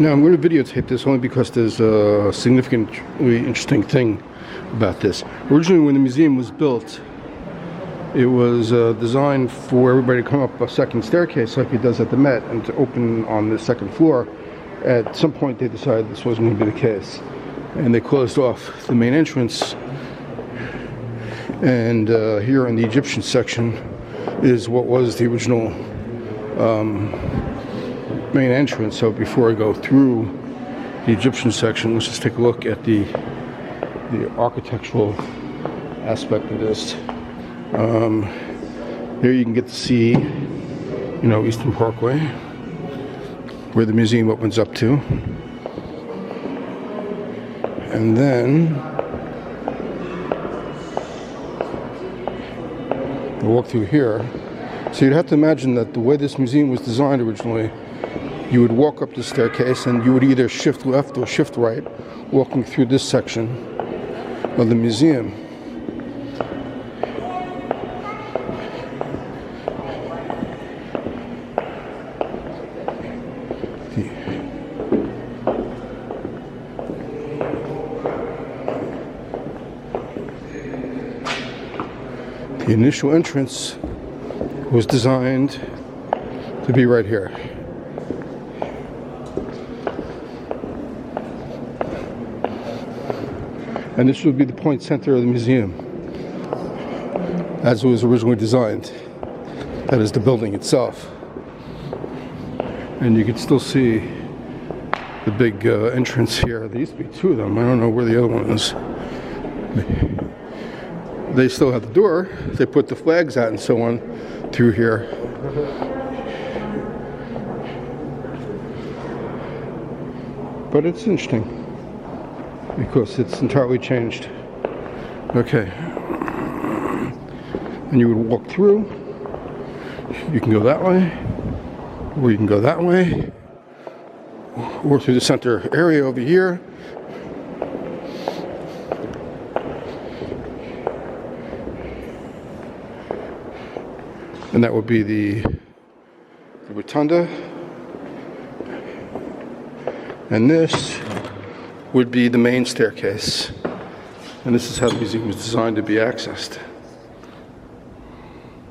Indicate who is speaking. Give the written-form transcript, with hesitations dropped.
Speaker 1: Now I'm going to videotape this only because there's a significantly interesting thing about this. Originally, when the museum was built, it was designed for everybody to come up a second staircase like it does at the Met and to open on the second floor. At some point they decided this wasn't going to be the case, and they closed off the main entrance. And here in the Egyptian section is what was the original main entrance. So before I go through the Egyptian section, let's just take a look at the architectural aspect of this. There you can get to see, Eastern Parkway, where the museum opens up to. And then we'll walk through here. So you'd have to imagine that the way this museum was designed originally, you would walk up the staircase and you would either shift left or shift right, walking through this section of the museum. The initial entrance was designed to be right here. And this would be the point center of the museum as it was originally designed. That is the building itself. And you can still see the big entrance here. There used to be two of them. I don't know where the other one is. They still have the door. They put the flags out and so on through here. But it's interesting because it's entirely changed. Okay. And you would walk through. You can go that way, or you can go that way, or through the center area over here. And that would be the rotunda. And this would be the main staircase. And this is how the museum was designed to be accessed.